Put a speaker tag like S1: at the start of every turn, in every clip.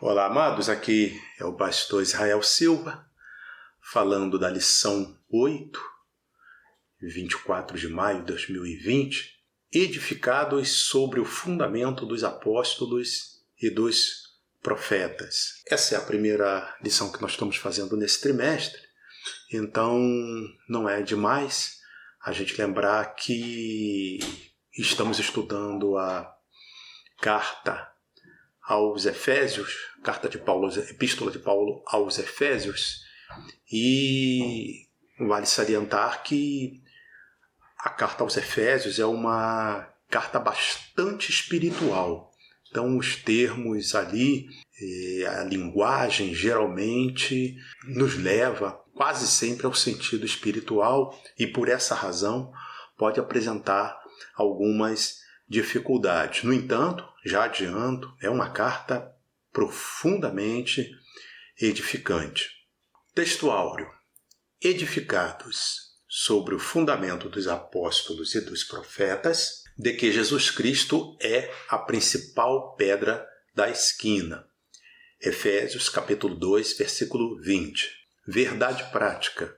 S1: Olá, amados, aqui é o pastor Israel Silva, falando da lição 8, 24 de maio de 2020, edificados sobre o fundamento dos apóstolos e dos profetas. Essa é a primeira lição que nós estamos fazendo nesse trimestre, então não é demais a gente lembrar que estamos estudando a carta aos Efésios, Epístola de Paulo aos Efésios, e vale salientar que a carta aos Efésios é uma carta bastante espiritual. Então, os termos ali, a linguagem geralmente nos leva quase sempre ao sentido espiritual e, por essa razão, pode apresentar algumas dificuldades. No entanto, já adianto, é uma carta profundamente edificante. Texto áureo. Edificados sobre o fundamento dos apóstolos e dos profetas, de que Jesus Cristo é a principal pedra da esquina. Efésios capítulo 2, versículo 20. Verdade prática.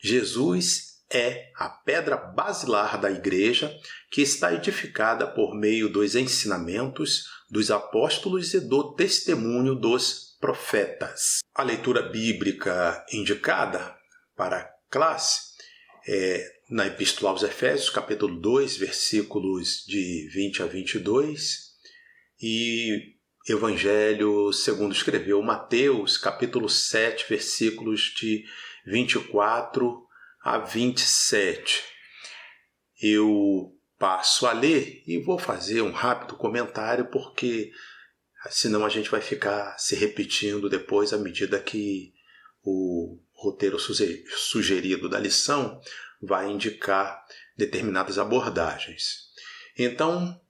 S1: Jesus é a pedra basilar da igreja que está edificada por meio dos ensinamentos dos apóstolos e do testemunho dos profetas. A leitura bíblica indicada para a classe é na Epístola aos Efésios, capítulo 2, versículos de 20 a 22, e Evangelho segundo escreveu Mateus, capítulo 7, versículos de 24 a 27. Eu passo a ler e vou fazer um rápido comentário, porque senão a gente vai ficar se repetindo depois à medida que o roteiro sugerido da lição vai indicar determinadas abordagens. Então,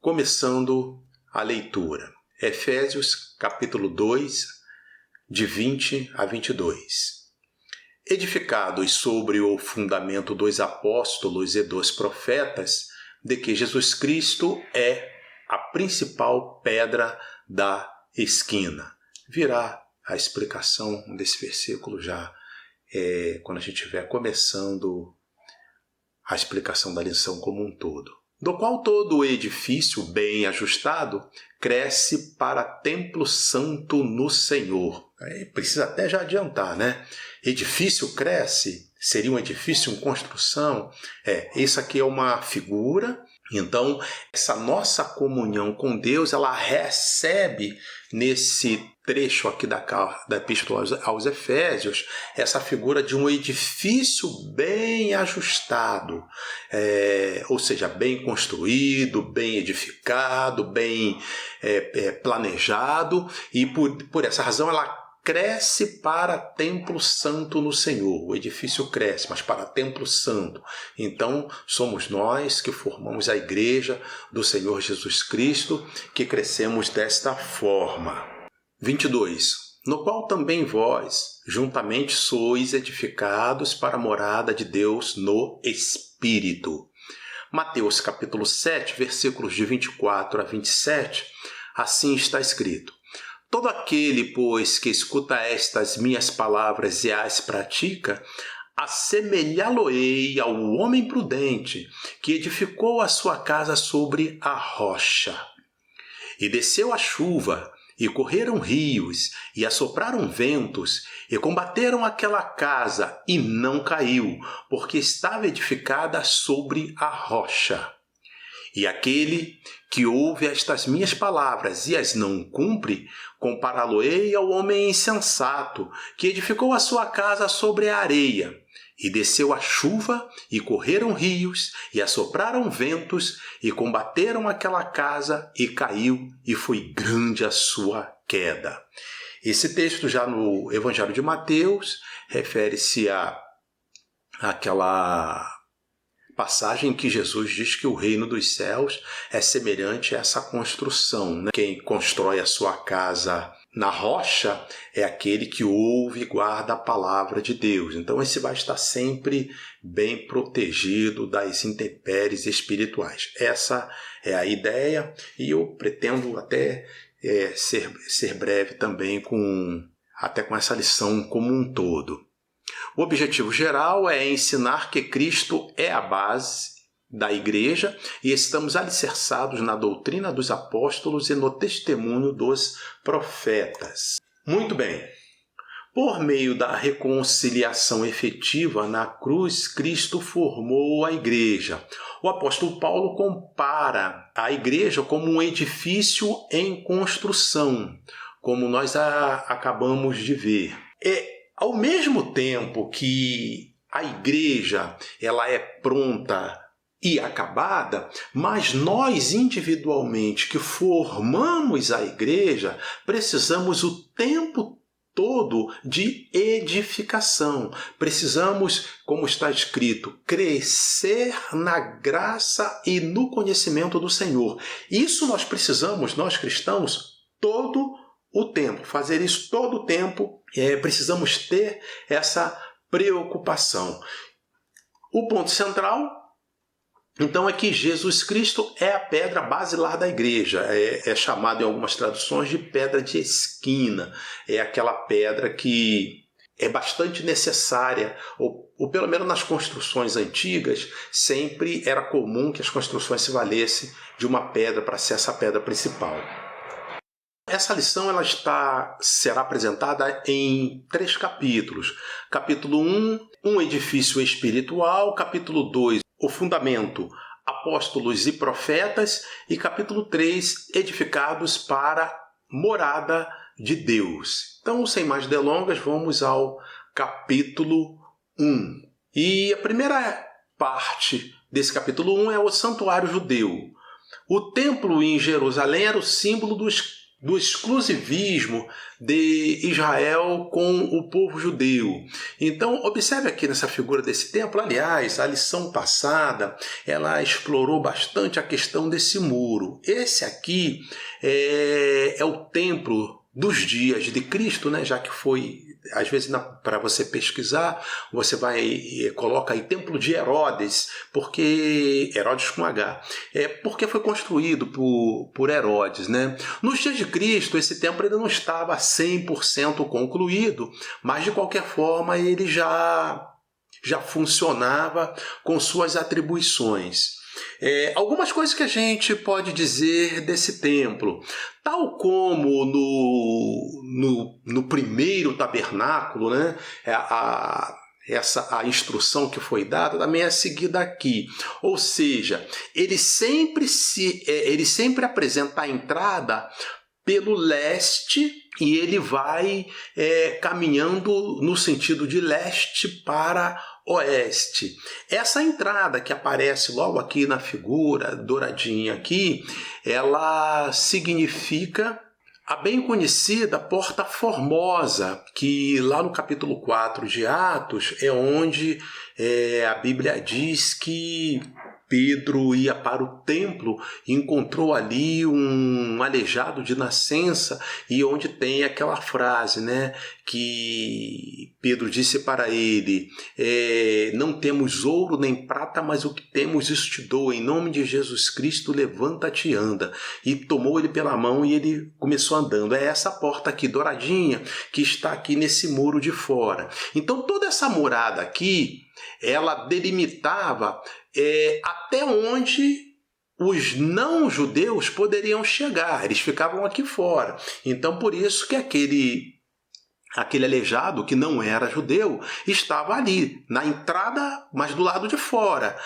S1: começando a leitura. Efésios, capítulo 2, de 20 a 22. Edificados sobre o fundamento dos apóstolos e dos profetas, de que Jesus Cristo é a principal pedra da esquina. Virá a explicação desse versículo já quando a gente estiver começando a explicação da lição como um todo. Do qual todo o edifício bem ajustado cresce para templo santo no Senhor. Precisa até já adiantar, né? Edifício cresce, seria um edifício em construção. Isso aqui é uma figura. Então, essa nossa comunhão com Deus, ela recebe nesse trecho aqui da Epístola aos Efésios, essa figura de um edifício bem ajustado, ou seja, bem construído, bem edificado, bem planejado, e por essa razão ela cresce para templo santo no Senhor. O edifício cresce, mas para templo santo. Então, somos nós que formamos a igreja do Senhor Jesus Cristo, que crescemos desta forma. 22. No qual também vós, juntamente, sois edificados para a morada de Deus no Espírito. Mateus capítulo 7, versículos de 24 a 27, assim está escrito. Todo aquele, pois, que escuta estas minhas palavras e as pratica, assemelhá-lo-ei ao homem prudente, que edificou a sua casa sobre a rocha. E desceu a chuva, e correram rios, e assopraram ventos, e combateram aquela casa, e não caiu, porque estava edificada sobre a rocha. E aquele que ouve estas minhas palavras e as não cumpre, compará-lo-ei ao homem insensato, que edificou a sua casa sobre a areia. E desceu a chuva, e correram rios, e assopraram ventos, e combateram aquela casa, e caiu, e foi grande a sua queda. Esse texto, já no Evangelho de Mateus, refere-se àquela passagem que Jesus diz que o reino dos céus é semelhante a essa construção, né? Quem constrói a sua casa na rocha é aquele que ouve e guarda a palavra de Deus. Então esse vai estar sempre bem protegido das intempéries espirituais. Essa é a ideia e eu pretendo até ser breve também até com essa lição como um todo. O objetivo geral é ensinar que Cristo é a base da igreja e estamos alicerçados na doutrina dos apóstolos e no testemunho dos profetas. Muito bem. Por meio da reconciliação efetiva na cruz, Cristo formou a igreja. O apóstolo Paulo compara a igreja como um edifício em construção, como nós acabamos de ver. Ao mesmo tempo que a igreja ela é pronta e acabada, mas nós individualmente que formamos a igreja, precisamos o tempo todo de edificação. Precisamos, como está escrito, crescer na graça e no conhecimento do Senhor. Isso nós precisamos, nós cristãos, todo o tempo, fazer isso todo o tempo. Precisamos ter essa preocupação. O ponto central, então, é que Jesus Cristo é a pedra basilar da igreja. É chamado em algumas traduções de pedra de esquina. É aquela pedra que é bastante necessária, ou pelo menos nas construções antigas, sempre era comum que as construções se valessem de uma pedra para ser essa pedra principal. Essa lição será apresentada em 3 capítulos. Capítulo 1, um edifício espiritual. Capítulo 2, o fundamento, apóstolos e profetas. E capítulo 3, edificados para morada de Deus. Então, sem mais delongas, vamos ao capítulo 1. E a primeira parte desse capítulo 1 é o santuário judeu. O templo em Jerusalém era o símbolo do exclusivismo de Israel com o povo judeu. Então, observe aqui nessa figura desse templo. Aliás, a lição passada, ela explorou bastante a questão desse muro. Esse aqui é o templo dos dias de Cristo, né? Já que foi, às vezes, para você pesquisar, você coloca aí Templo de Herodes, Herodes com H, porque foi construído por Herodes, né? Nos dias de Cristo, esse templo ainda não estava 100% concluído, mas de qualquer forma ele já funcionava com suas atribuições. Algumas coisas que a gente pode dizer desse templo, tal como no primeiro tabernáculo, né? A instrução que foi dada também é seguida aqui. Ou seja, ele sempre apresenta a entrada pelo leste e ele vai caminhando no sentido de leste para oeste. Essa entrada que aparece logo aqui na figura, douradinha aqui, ela significa a bem conhecida Porta Formosa, que lá no capítulo 4 de Atos é onde a Bíblia diz que Pedro ia para o templo e encontrou ali um aleijado de nascença, e onde tem aquela frase, né, que Pedro disse para ele: não temos ouro nem prata, mas o que temos isso te dou, em nome de Jesus Cristo, levanta-te e anda. E tomou ele pela mão e ele começou andando. É essa porta aqui, douradinha, que está aqui nesse muro de fora. Então toda essa morada aqui, ela delimitava até onde os não-judeus poderiam chegar. Eles ficavam aqui fora. Então, por isso que aquele aleijado, que não era judeu, estava ali, na entrada, mas do lado de fora,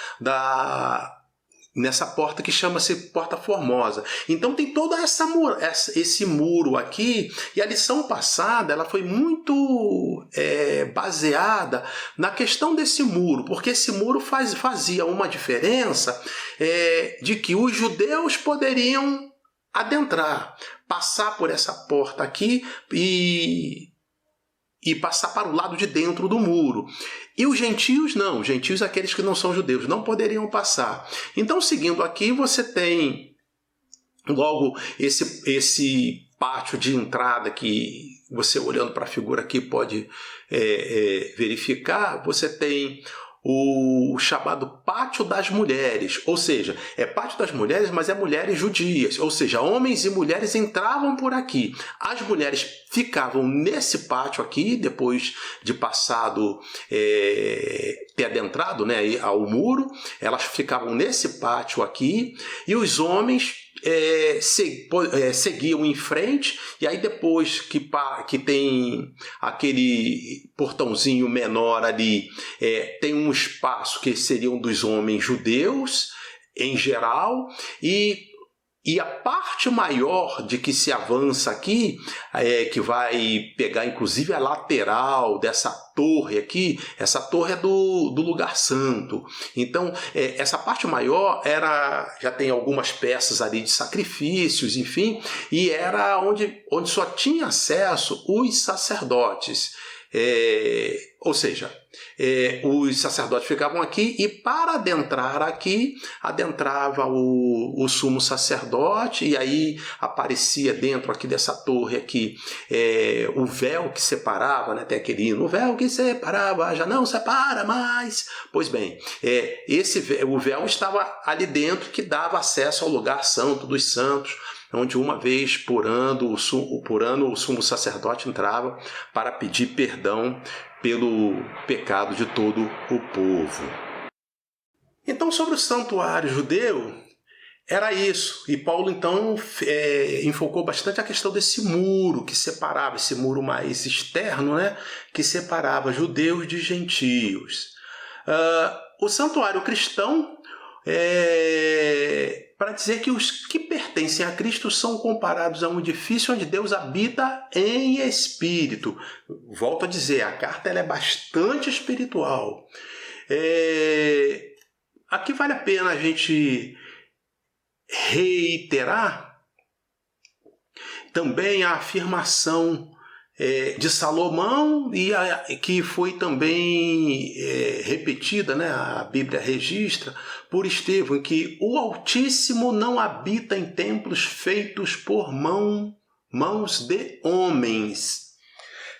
S1: nessa porta que chama-se Porta Formosa. Então tem todo esse muro aqui, e a lição passada ela foi muito baseada na questão desse muro, porque esse muro fazia uma diferença de que os judeus poderiam adentrar, passar por essa porta aqui e passar para o lado de dentro do muro. E os gentios não, os gentios, aqueles que não são judeus, não poderiam passar. Então, seguindo aqui, você tem logo esse pátio de entrada que você olhando para a figura aqui pode verificar, você tem o chamado Pátio das Mulheres, ou seja, é Pátio das Mulheres, mas é mulheres judias, ou seja, homens e mulheres entravam por aqui. As mulheres ficavam nesse pátio aqui, depois de passado, ter adentrado, né, ao muro, elas ficavam nesse pátio aqui, e os homens seguiam em frente, e aí depois que tem aquele portãozinho menor ali, tem um espaço que seriam dos homens judeus em geral, e a parte maior de que se avança aqui, que vai pegar inclusive a lateral dessa torre aqui, essa torre é do lugar santo. Então, essa parte maior já tem algumas peças ali de sacrifícios, enfim, e era onde só tinha acesso os sacerdotes. Ou seja, os sacerdotes ficavam aqui, e para adentrar aqui, adentrava o sumo sacerdote, e aí aparecia dentro aqui dessa torre aqui o véu que separava, né? Tem aquele hino, o véu que separava, já não separa mais. Pois bem, o véu estava ali dentro, que dava acesso ao lugar santo dos santos, onde uma vez por ano o sumo sacerdote entrava para pedir perdão pelo pecado de todo o povo. Então, sobre o santuário judeu, era isso. E Paulo, então, enfocou bastante a questão desse muro que separava, esse muro mais externo, né, que separava judeus de gentios. O santuário cristão, para dizer que os que pertencem a Cristo são comparados a um edifício onde Deus habita em espírito. Volto a dizer, a carta ela é bastante espiritual. Aqui vale a pena a gente reiterar também a afirmação de Salomão, que foi também repetida, né? A Bíblia registra, por Estevão, que o Altíssimo não habita em templos feitos por mãos de homens.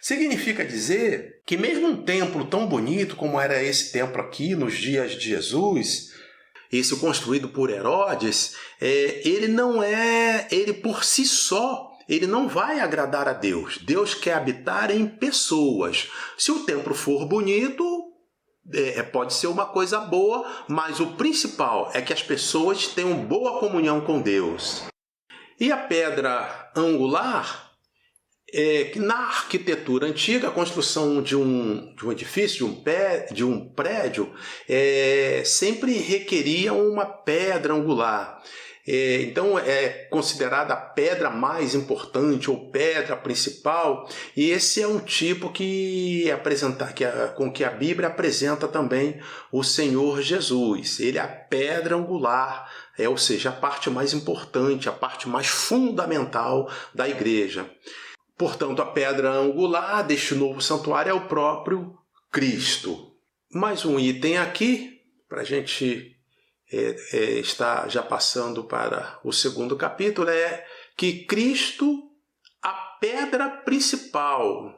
S1: Significa dizer que mesmo um templo tão bonito como era esse templo aqui nos dias de Jesus, esse construído por Herodes, ele por si só, ele não vai agradar a Deus. Deus quer habitar em pessoas. Se o templo for bonito, pode ser uma coisa boa, mas o principal é que as pessoas tenham boa comunhão com Deus. E a pedra angular, na arquitetura antiga, a construção de um edifício, de um prédio, sempre requeria uma pedra angular. Então é considerada a pedra mais importante ou pedra principal, e esse é um tipo com que a Bíblia apresenta também o Senhor Jesus. Ele é a pedra angular, ou seja, a parte mais importante, a parte mais fundamental da igreja. Portanto, a pedra angular deste novo santuário é o próprio Cristo. Mais um item aqui, para a gente está já passando para o segundo capítulo, é que Cristo, a pedra principal.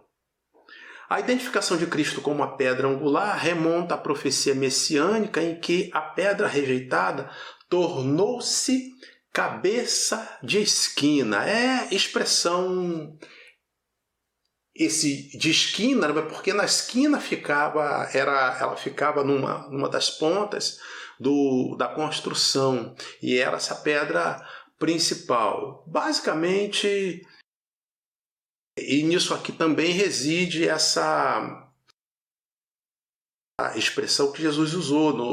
S1: A identificação de Cristo como a pedra angular remonta à profecia messiânica, em que a pedra rejeitada tornou-se cabeça de esquina. expressão de esquina, porque na esquina ela ficava numa das pontas da construção, e era essa pedra principal. Basicamente, e nisso aqui também reside essa expressão que Jesus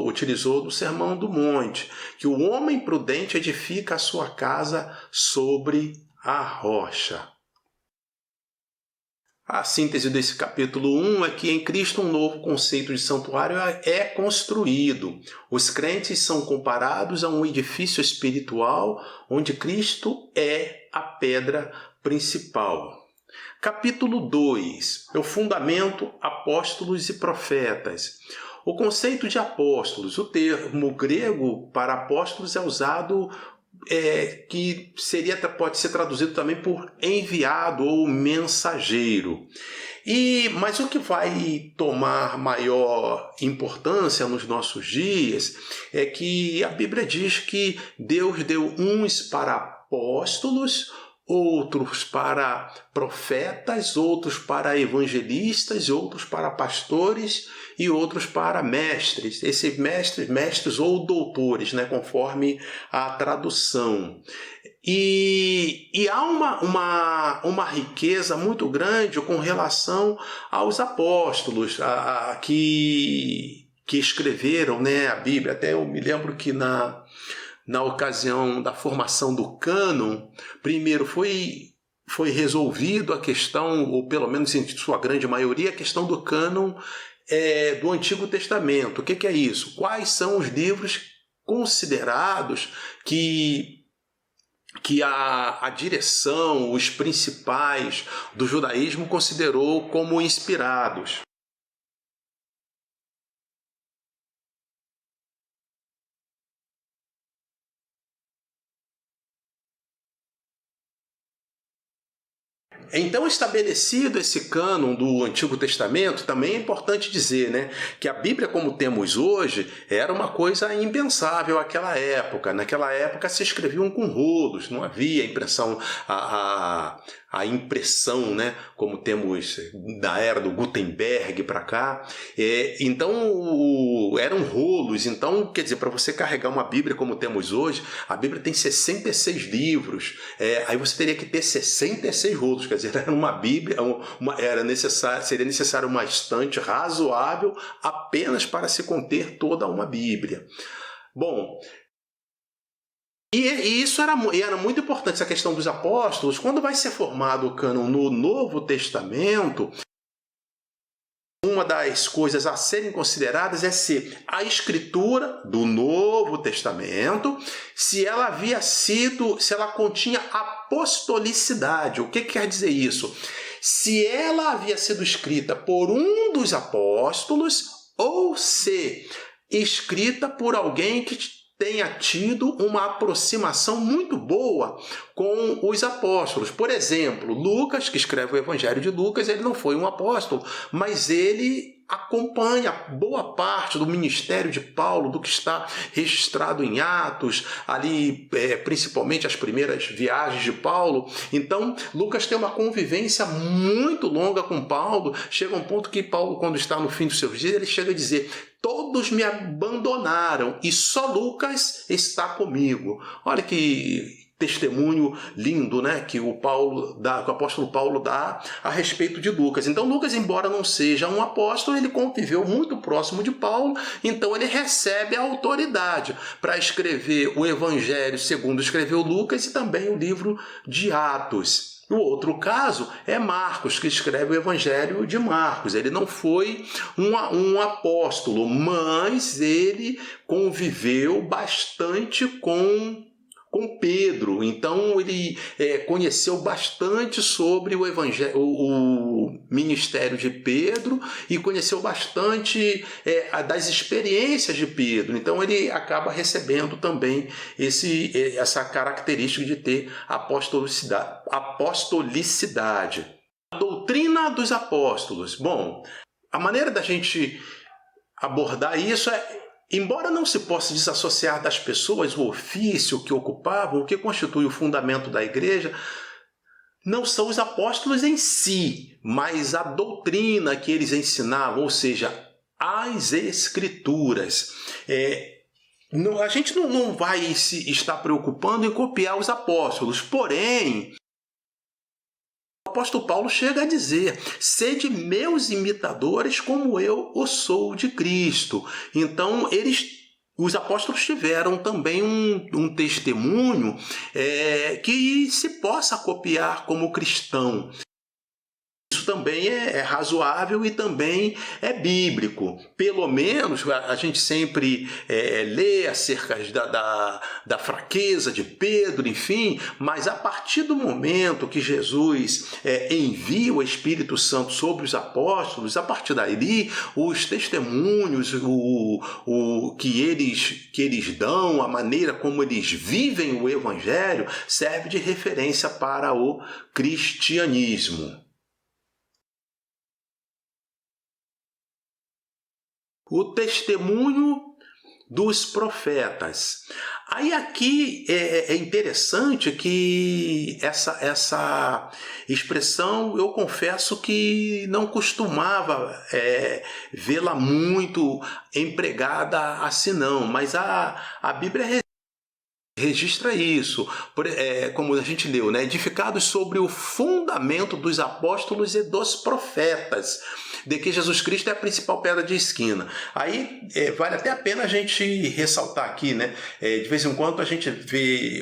S1: utilizou no Sermão do Monte, que o homem prudente edifica a sua casa sobre a rocha. A síntese desse capítulo 1 é que em Cristo um novo conceito de santuário é construído. Os crentes são comparados a um edifício espiritual onde Cristo é a pedra principal. Capítulo 2 é o fundamento, apóstolos e profetas. O conceito de apóstolos, o termo grego para apóstolos é usado que pode ser traduzido também por enviado ou mensageiro. Mas o que vai tomar maior importância nos nossos dias é que a Bíblia diz que Deus deu uns para apóstolos, outros para profetas, outros para evangelistas, outros para pastores e outros para mestres. Esses mestres ou doutores, né, conforme a tradução. E há uma riqueza muito grande com relação aos apóstolos que escreveram, né, a Bíblia. Até eu me lembro que na ocasião da formação do cânon, primeiro foi resolvido a questão, ou pelo menos em sua grande maioria, a questão do cânon do Antigo Testamento. O que é isso? Quais são os livros considerados que a direção, os principais do judaísmo considerou como inspirados? Então, estabelecido esse cânon do Antigo Testamento, também é importante dizer, né, que a Bíblia, como temos hoje, era uma coisa impensável naquela época. Naquela época se escreviam com rolos, não havia impressão, a impressão, né, como temos da era do Gutenberg para cá. Então, eram rolos. Então, quer dizer, para você carregar uma Bíblia como temos hoje, a Bíblia tem 66 livros. Aí você teria que ter 66 rolos. Quer dizer, era uma Bíblia, seria necessário uma estante razoável apenas para se conter toda uma Bíblia. Bom, e isso era muito importante, essa questão dos apóstolos. Quando vai ser formado o cânon no Novo Testamento, uma das coisas a serem consideradas é se a escritura do Novo Testamento, se ela continha apostolicidade. O que quer dizer isso? Se ela havia sido escrita por um dos apóstolos ou se escrita por alguém que tenha tido uma aproximação muito boa com os apóstolos. Por exemplo, Lucas, que escreve o Evangelho de Lucas, ele não foi um apóstolo, mas ele acompanha boa parte do ministério de Paulo, do que está registrado em Atos, ali principalmente as primeiras viagens de Paulo. Então, Lucas tem uma convivência muito longa com Paulo. Chega um ponto que Paulo, quando está no fim dos seus dias, ele chega a dizer: todos me abandonaram e só Lucas está comigo. Olha que testemunho lindo, né, que o apóstolo Paulo dá a respeito de Lucas. Então, Lucas, embora não seja um apóstolo, ele conviveu muito próximo de Paulo, então ele recebe a autoridade para escrever o Evangelho segundo escreveu Lucas e também o livro de Atos. O outro caso é Marcos, que escreve o Evangelho de Marcos. Ele não foi um apóstolo, mas ele conviveu bastante com Pedro. Então ele conheceu bastante sobre o Evangelho, o ministério de Pedro, e conheceu bastante das experiências de Pedro. Então ele acaba recebendo também essa característica de ter apostolicidade. A doutrina dos apóstolos. Bom, a maneira da gente abordar isso embora não se possa desassociar das pessoas o ofício que ocupavam, o que constitui o fundamento da igreja, não são os apóstolos em si, mas a doutrina que eles ensinavam, ou seja, as escrituras. A gente não vai se estar preocupando em copiar os apóstolos, porém, o apóstolo Paulo chega a dizer: sede meus imitadores como eu o sou de Cristo. Então, os apóstolos tiveram também um testemunho que se possa copiar como cristão. isso também é razoável e também é bíblico. Pelo menos a gente sempre lê acerca da fraqueza de Pedro, enfim, mas a partir do momento que Jesus envia o Espírito Santo sobre os apóstolos, a partir daí os testemunhos que eles dão, a maneira como eles vivem o Evangelho, serve de referência para o cristianismo. O testemunho dos profetas. Aí aqui é interessante que essa expressão, eu confesso que não costumava vê-la muito empregada assim não, mas a Bíblia registra isso, como a gente leu, né? Edificados sobre o fundamento dos apóstolos e dos profetas, de que Jesus Cristo é a principal pedra de esquina. Aí vale até a pena a gente ressaltar aqui, né? De vez em quando a gente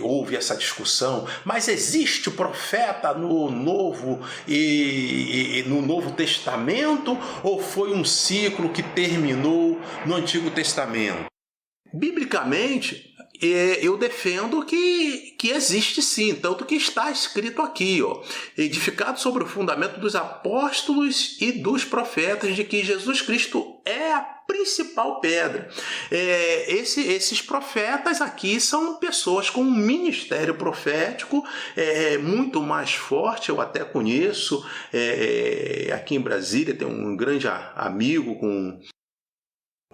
S1: ouve essa discussão, mas existe o profeta no Novo no Novo Testamento ou foi um ciclo que terminou no Antigo Testamento? Biblicamente, eu defendo que existe sim, tanto que está escrito aqui, edificado sobre o fundamento dos apóstolos e dos profetas, de que Jesus Cristo é a principal pedra. Esses profetas aqui são pessoas com um ministério profético muito mais forte. Eu até conheço, aqui em Brasília tem um grande amigo com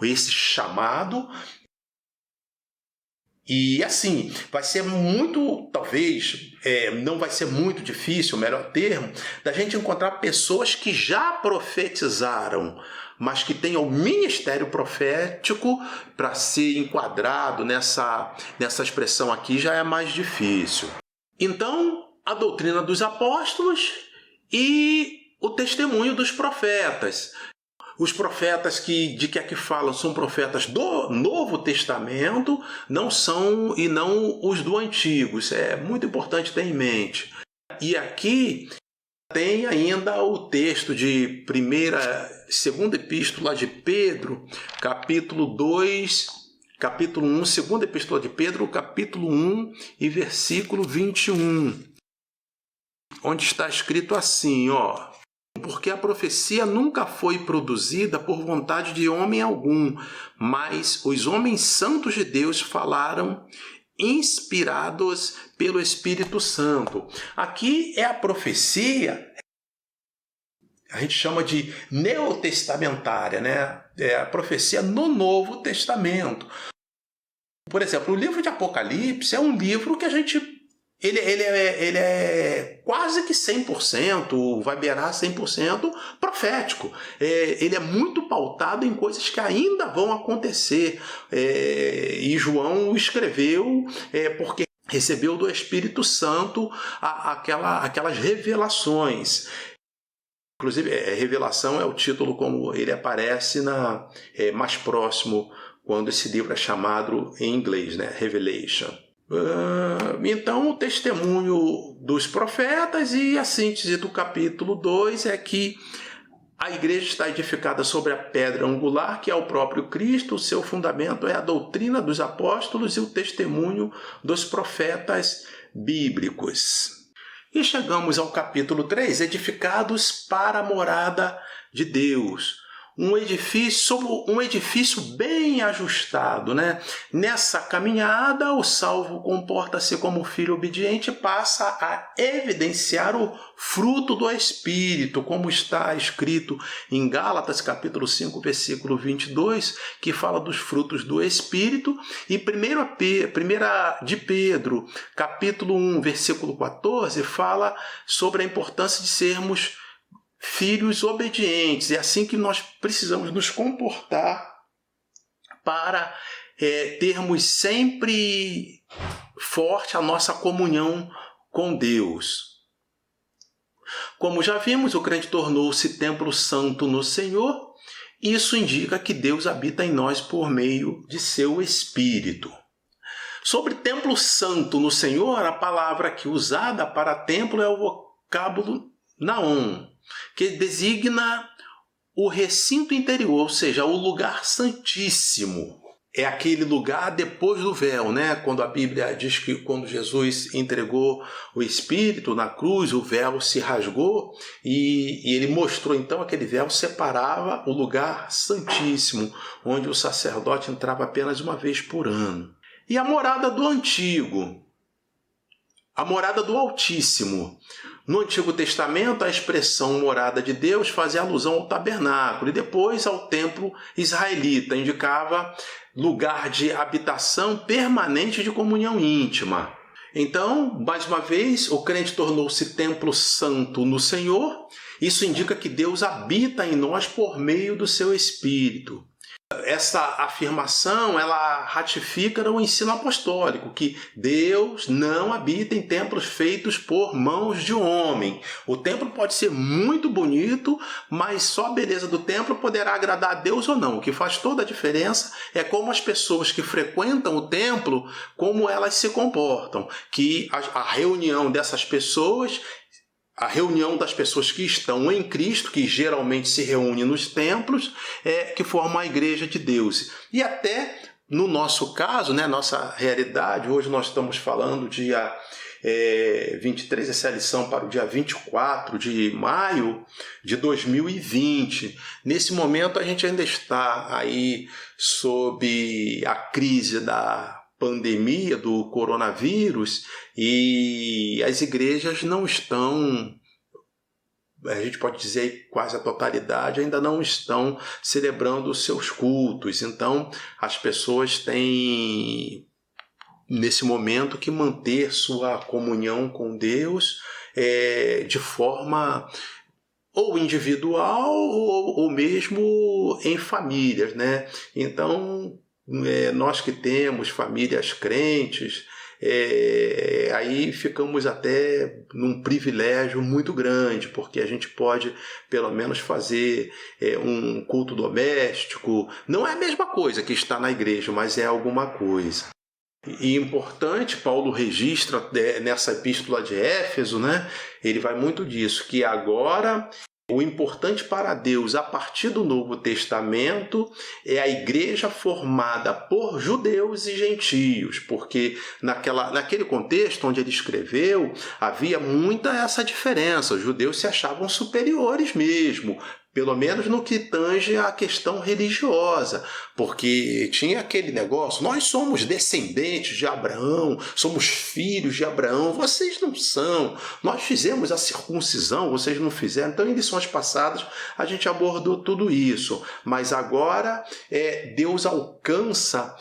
S1: esse chamado. E assim, vai ser muito, talvez, não vai ser muito difícil, o melhor termo, da gente encontrar pessoas que já profetizaram, mas que tenham o ministério profético para ser enquadrado nessa expressão aqui já é mais difícil. Então, a doutrina dos apóstolos e o testemunho dos profetas. Os profetas de que aqui falam são profetas do Novo Testamento, não são e não os do Antigo. Isso é muito importante ter em mente. E aqui tem ainda o texto de segunda epístola de Pedro, capítulo 2, capítulo 1, segunda epístola de Pedro, capítulo 1 e versículo 21, onde está escrito assim, porque a profecia nunca foi produzida por vontade de homem algum, mas os homens santos de Deus falaram inspirados pelo Espírito Santo. Aqui é a profecia, a gente chama de neotestamentária, né? É a profecia no Novo Testamento. Por exemplo, o livro de Apocalipse é um livro que a gente ele é quase que 100%, vai beirar 100% profético. Ele é muito pautado em coisas que ainda vão acontecer. E João escreveu porque recebeu do Espírito Santo aquelas revelações. Inclusive, revelação é o título como ele aparece mais próximo quando esse livro é chamado em inglês, né? Revelation. Então, o testemunho dos profetas e a síntese do capítulo 2 é que a igreja está edificada sobre a pedra angular, que é o próprio Cristo. O seu fundamento é a doutrina dos apóstolos e o testemunho dos profetas bíblicos. E chegamos ao capítulo 3, edificados para a morada de Deus. Um edifício bem ajustado, né? Nessa caminhada, o salvo comporta-se como filho obediente e passa a evidenciar o fruto do Espírito, como está escrito em Gálatas, capítulo 5, versículo 22, que fala dos frutos do Espírito, e 1 de Pedro, capítulo 1, versículo 14, fala sobre a importância de sermos filhos obedientes. É assim que nós precisamos nos comportar para termos sempre forte a nossa comunhão com Deus. Como já vimos, o crente tornou-se templo santo no Senhor. Isso indica que Deus habita em nós por meio de seu Espírito. Sobre templo santo no Senhor, a palavra aqui usada para templo é o vocábulo naon. que designa o recinto interior, ou seja, o lugar santíssimo. É aquele lugar depois do véu, né? Quando a Bíblia diz que quando Jesus entregou o Espírito na cruz, o véu se rasgou e ele mostrou então aquele véu separava o lugar santíssimo, onde o sacerdote entrava apenas uma vez por ano. E a morada do antigo, a morada do Altíssimo. No Antigo Testamento, a expressão morada de Deus fazia alusão ao tabernáculo e depois ao templo israelita, indicava lugar de habitação permanente de comunhão íntima. Então, mais uma vez, o crente tornou-se templo santo no Senhor. Isso indica que Deus habita em nós por meio do seu Espírito. Essa afirmação, ela ratifica o ensino apostólico, que Deus não habita em templos feitos por mãos de homem. O templo pode ser muito bonito, mas só a beleza do templo poderá agradar a Deus ou não. O que faz toda a diferença é como as pessoas que frequentam o templo, como elas se comportam, que a reunião dessas pessoas... A reunião das pessoas que estão em Cristo, que geralmente se reúne nos templos, que formam a Igreja de Deus. E até no nosso caso, né, nossa realidade, hoje nós estamos falando dia 23, essa é a lição para o dia 24 de maio de 2020. Nesse momento a gente ainda está aí sob a crise da pandemia do coronavírus e as igrejas não estão, a gente pode dizer quase a totalidade, ainda não estão celebrando os seus cultos. Então as pessoas têm nesse momento que manter sua comunhão com Deus de forma ou individual ou mesmo em famílias, né? Então nós que temos famílias crentes, aí ficamos até num privilégio muito grande, porque a gente pode pelo menos fazer um culto doméstico. Não é a mesma coisa que estar na igreja, mas é alguma coisa. E importante, Paulo registra nessa epístola de Éfeso, né? Ele vai muito disso, que agora o importante para Deus a partir do Novo Testamento é a igreja formada por judeus e gentios, porque naquele contexto onde ele escreveu havia muita essa diferença, os judeus se achavam superiores mesmo, pelo menos no que tange a questão religiosa, porque tinha aquele negócio, nós somos descendentes de Abraão, somos filhos de Abraão, vocês não são, nós fizemos a circuncisão, vocês não fizeram. Então em lições passadas a gente abordou tudo isso, mas agora Deus alcança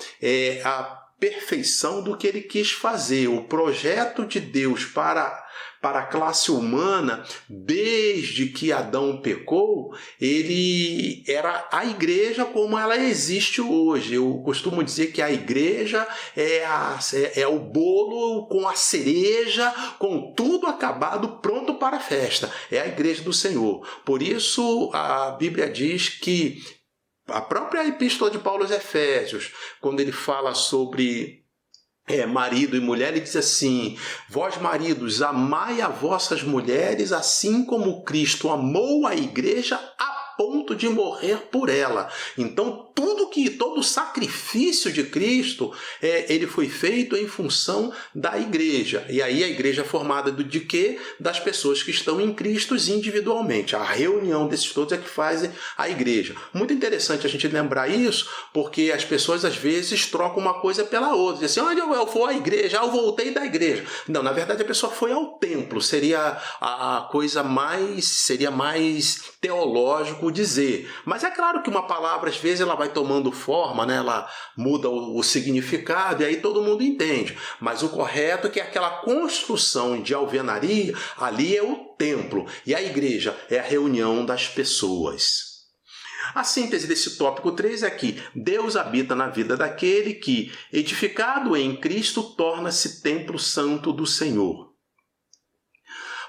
S1: a perfeição do que ele quis fazer, o projeto de Deus para a classe humana, desde que Adão pecou, ele era a igreja como ela existe hoje. Eu costumo dizer que a igreja é o bolo com a cereja, com tudo acabado, pronto para a festa. É a igreja do Senhor. Por isso a Bíblia diz que a própria epístola de Paulo aos Efésios, quando ele fala sobre marido e mulher, ele diz assim: vós maridos, amai a vossas mulheres assim como Cristo amou a igreja a ponto de morrer por ela. Então todo o sacrifício de Cristo ele foi feito em função da igreja. E aí a igreja é formada de quê? Das pessoas que estão em Cristo individualmente. A reunião desses todos é que fazem a igreja. Muito interessante a gente lembrar isso, porque as pessoas às vezes trocam uma coisa pela outra. Dizem assim, onde eu vou à igreja? Eu voltei da igreja. Não, na verdade a pessoa foi ao templo. Seria a coisa seria mais teológico dizer. Mas é claro que uma palavra às vezes ela vai tomando forma, né? Ela muda o significado e aí todo mundo entende. Mas o correto é que aquela construção de alvenaria, ali é o templo. E a igreja é a reunião das pessoas. A síntese desse tópico 3 é que Deus habita na vida daquele que, edificado em Cristo, torna-se templo santo do Senhor.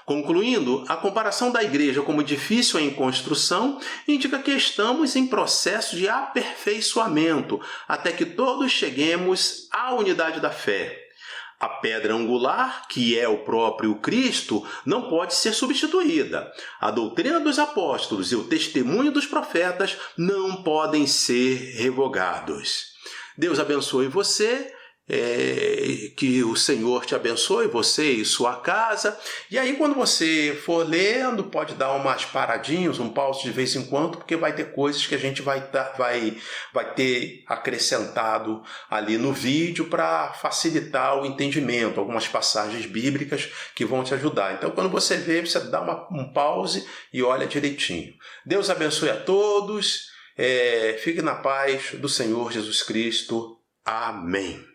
S1: Concluindo, a comparação da igreja como edifício em construção indica que estamos em processo de aperfeiçoamento, até que todos cheguemos à unidade da fé. A pedra angular, que é o próprio Cristo, não pode ser substituída. A doutrina dos apóstolos e o testemunho dos profetas não podem ser revogados. Deus abençoe você. Que o Senhor te abençoe, você e sua casa. E aí, quando você for lendo, pode dar umas paradinhas, um pause de vez em quando, porque vai ter coisas que a gente vai ter acrescentado ali no vídeo para facilitar o entendimento, algumas passagens bíblicas que vão te ajudar. Então, quando você vê, você dá um pause e olha direitinho. Deus abençoe a todos. Fique na paz do Senhor Jesus Cristo. Amém.